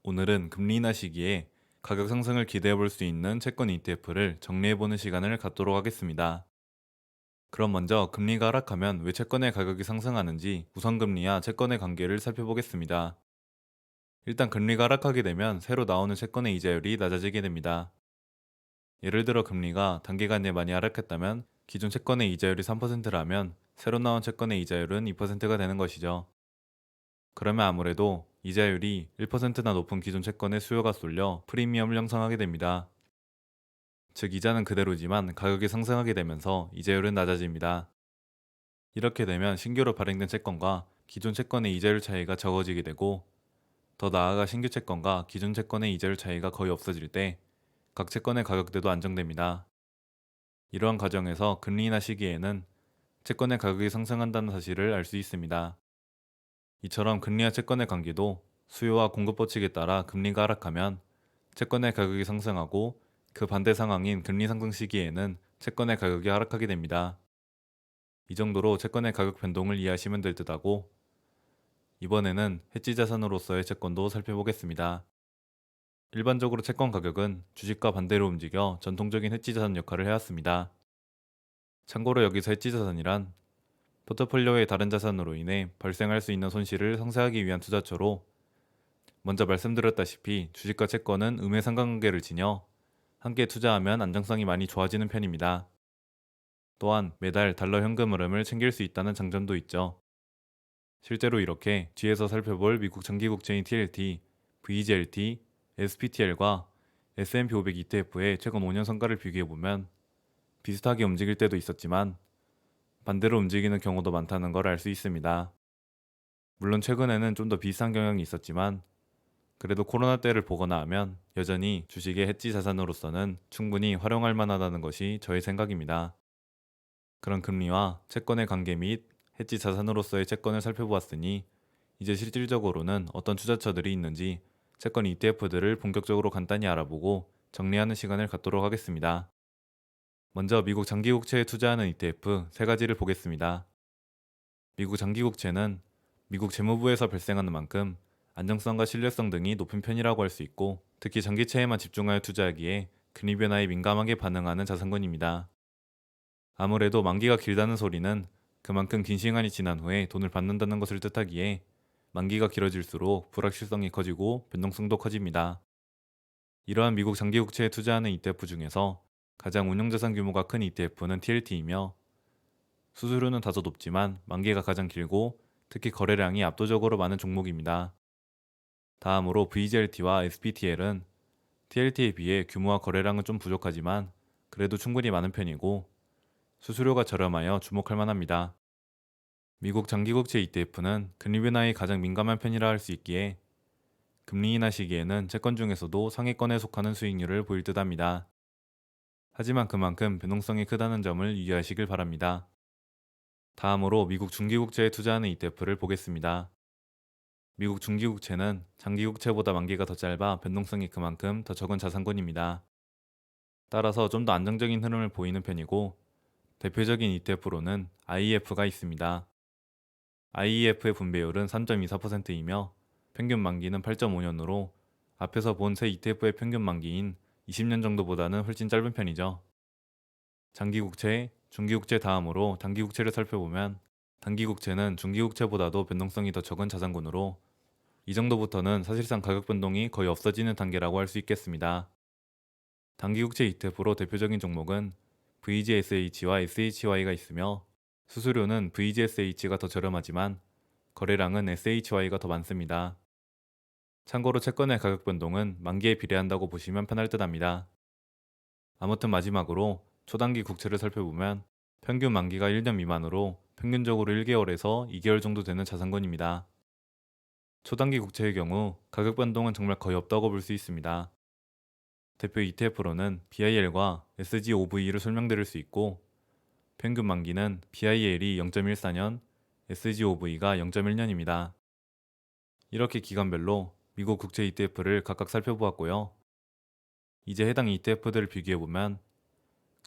오늘은 금리 인하 시기에 가격 상승을 기대해 볼 수 있는 채권 ETF를 정리해 보는 시간을 갖도록 하겠습니다. 그럼 먼저 금리가 하락하면 왜 채권의 가격이 상승하는지 우선금리와 채권의 관계를 살펴보겠습니다. 일단 금리가 하락하게 되면 새로 나오는 채권의 이자율이 낮아지게 됩니다. 예를 들어 금리가 단기간에 많이 하락했다면 기존 채권의 이자율이 3%라면 새로 나온 채권의 이자율은 2%가 되는 것이죠. 그러면 아무래도 이자율이 1%나 높은 기존 채권의 수요가 쏠려 프리미엄을 형성하게 됩니다. 즉 이자는 그대로지만 가격이 상승하게 되면서 이자율은 낮아집니다. 이렇게 되면 신규로 발행된 채권과 기존 채권의 이자율 차이가 적어지게 되고, 더 나아가 신규 채권과 기존 채권의 이자율 차이가 거의 없어질 때 각 채권의 가격대도 안정됩니다. 이러한 과정에서 금리 인하 시기에는 채권의 가격이 상승한다는 사실을 알 수 있습니다. 이처럼 금리와 채권의 관계도 수요와 공급 법칙에 따라 금리가 하락하면 채권의 가격이 상승하고, 그 반대 상황인 금리 상승 시기에는 채권의 가격이 하락하게 됩니다. 이 정도로 채권의 가격 변동을 이해하시면 될 듯하고, 이번에는 해지 자산으로서의 채권도 살펴보겠습니다. 일반적으로 채권 가격은 주식과 반대로 움직여 전통적인 해지 자산 역할을 해왔습니다. 참고로 여기서 해지 자산이란 포트폴리오의 다른 자산으로 인해 발생할 수 있는 손실을 상쇄하기 위한 투자처로, 먼저 말씀드렸다시피 주식과 채권은 음의 상관관계를 지녀 함께 투자하면 안정성이 많이 좋아지는 편입니다. 또한 매달 달러 현금 흐름을 챙길 수 있다는 장점도 있죠. 실제로 이렇게 뒤에서 살펴볼 미국 장기국채인 TLT, VGLT, SPTL과 S&P 500 ETF의 최근 5년 성과를 비교해보면 비슷하게 움직일 때도 있었지만 반대로 움직이는 경우도 많다는 걸 알 수 있습니다. 물론 최근에는 좀 더 비슷한 경향이 있었지만, 그래도 코로나 때를 보거나 하면 여전히 주식의 해지 자산으로서는 충분히 활용할 만하다는 것이 저의 생각입니다. 그런 금리와 채권의 관계 및 해지 자산으로서의 채권을 살펴보았으니, 이제 실질적으로는 어떤 투자처들이 있는지 채권 ETF들을 본격적으로 간단히 알아보고 정리하는 시간을 갖도록 하겠습니다. 먼저 미국 장기국채에 투자하는 ETF 세 가지를 보겠습니다. 미국 장기국채는 미국 재무부에서 발생하는 만큼 안정성과 신뢰성 등이 높은 편이라고 할 수 있고, 특히 장기채에만 집중하여 투자하기에 금리 변화에 민감하게 반응하는 자산군입니다. 아무래도 만기가 길다는 소리는 그만큼 긴 시간이 지난 후에 돈을 받는다는 것을 뜻하기에, 만기가 길어질수록 불확실성이 커지고 변동성도 커집니다. 이러한 미국 장기국채에 투자하는 ETF 중에서 가장 운용자산 규모가 큰 ETF는 TLT이며, 수수료는 다소 높지만 만기가 가장 길고 특히 거래량이 압도적으로 많은 종목입니다. 다음으로 VGLT와 SPTL은 TLT에 비해 규모와 거래량은 좀 부족하지만 그래도 충분히 많은 편이고, 수수료가 저렴하여 주목할 만합니다. 미국 장기국채 ETF는 금리 변화에 가장 민감한 편이라 할 수 있기에 금리 인하 시기에는 채권 중에서도 상위권에 속하는 수익률을 보일 듯합니다. 하지만 그만큼 변동성이 크다는 점을 유의하시길 바랍니다. 다음으로 미국 중기국채에 투자하는 ETF를 보겠습니다. 미국 중기국채는 장기국채보다 만기가 더 짧아 변동성이 그만큼 더 적은 자산군입니다. 따라서 좀 더 안정적인 흐름을 보이는 편이고, 대표적인 ETF로는 IEF가 있습니다. IEF의 분배율은 3.24%이며 평균 만기는 8.5년으로 앞에서 본 새 ETF의 평균 만기인 20년 정도보다는 훨씬 짧은 편이죠. 장기국채, 중기국채 다음으로 단기국채를 살펴보면, 단기국채는 중기국채보다도 변동성이 더 적은 자산군으로 이 정도부터는 사실상 가격 변동이 거의 없어지는 단계라고 할 수 있겠습니다. 단기국채 ETF로 대표적인 종목은 VGSH와 SHY가 있으며, 수수료는 VGSH가 더 저렴하지만 거래량은 SHY가 더 많습니다. 참고로 채권의 가격 변동은 만기에 비례한다고 보시면 편할 듯합니다. 아무튼 마지막으로 초단기 국채를 살펴보면 평균 만기가 1년 미만으로 평균적으로 1개월에서 2개월 정도 되는 자산군입니다. 초단기 국채의 경우 가격 변동은 정말 거의 없다고 볼 수 있습니다. 대표 ETF로는 BIL과 SG5V를 설명드릴 수 있고, 평균 만기는 BIL이 0.14년, SG5V가 0.1년입니다. 이렇게 기간별로 미국 국채 ETF를 각각 살펴보았고요. 이제 해당 ETF들을 비교해보면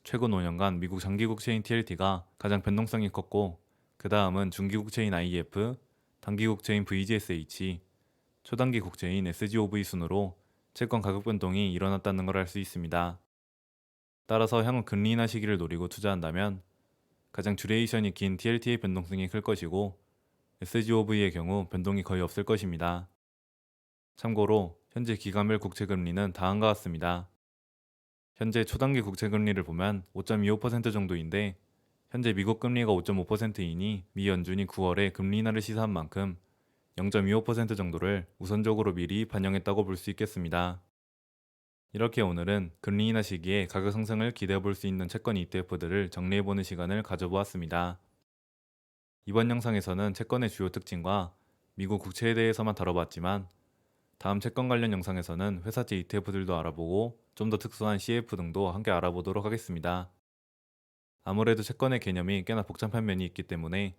최근 5년간 미국 장기국채인 TLT가 가장 변동성이 컸고, 그 다음은 중기국채인 IEF, 단기국채인 VGSH, 초단기 국채인 SGOV 순으로 채권 가격 변동이 일어났다는 걸 알 수 있습니다. 따라서 향후 금리 인하 시기를 노리고 투자한다면 가장 듀레이션이 긴 TLT의 변동성이 클 것이고 SGOV의 경우 변동이 거의 없을 것입니다. 참고로 현재 기간별 국채 금리는 다음과 같습니다. 현재 초단기 국채 금리를 보면 5.25% 정도인데 현재 미국 금리가 5.5%이니 미 연준이 9월에 금리 인하를 시사한 만큼 0.25% 정도를 우선적으로 미리 반영했다고 볼 수 있겠습니다. 이렇게 오늘은 금리 인하 시기에 가격 상승을 기대해 볼 수 있는 채권 ETF들을 정리해보는 시간을 가져보았습니다. 이번 영상에서는 채권의 주요 특징과 미국 국채에 대해서만 다뤄봤지만 다음 채권 관련 영상에서는 회사채 ETF들도 알아보고 좀 더 특수한 CF 등도 함께 알아보도록 하겠습니다. 아무래도 채권의 개념이 꽤나 복잡한 면이 있기 때문에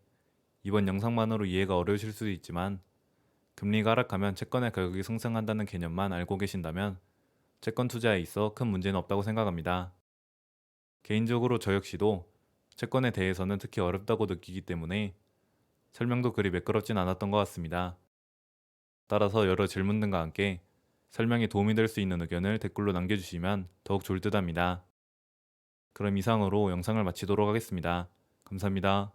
이번 영상만으로 이해가 어려우실 수도 있지만 금리가 하락하면 채권의 가격이 상승한다는 개념만 알고 계신다면 채권 투자에 있어 큰 문제는 없다고 생각합니다. 개인적으로 저 역시도 채권에 대해서는 특히 어렵다고 느끼기 때문에 설명도 그리 매끄럽진 않았던 것 같습니다. 따라서 여러 질문 등과 함께 설명에 도움이 될 수 있는 의견을 댓글로 남겨주시면 더욱 좋을 듯 합니다. 그럼 이상으로 영상을 마치도록 하겠습니다. 감사합니다.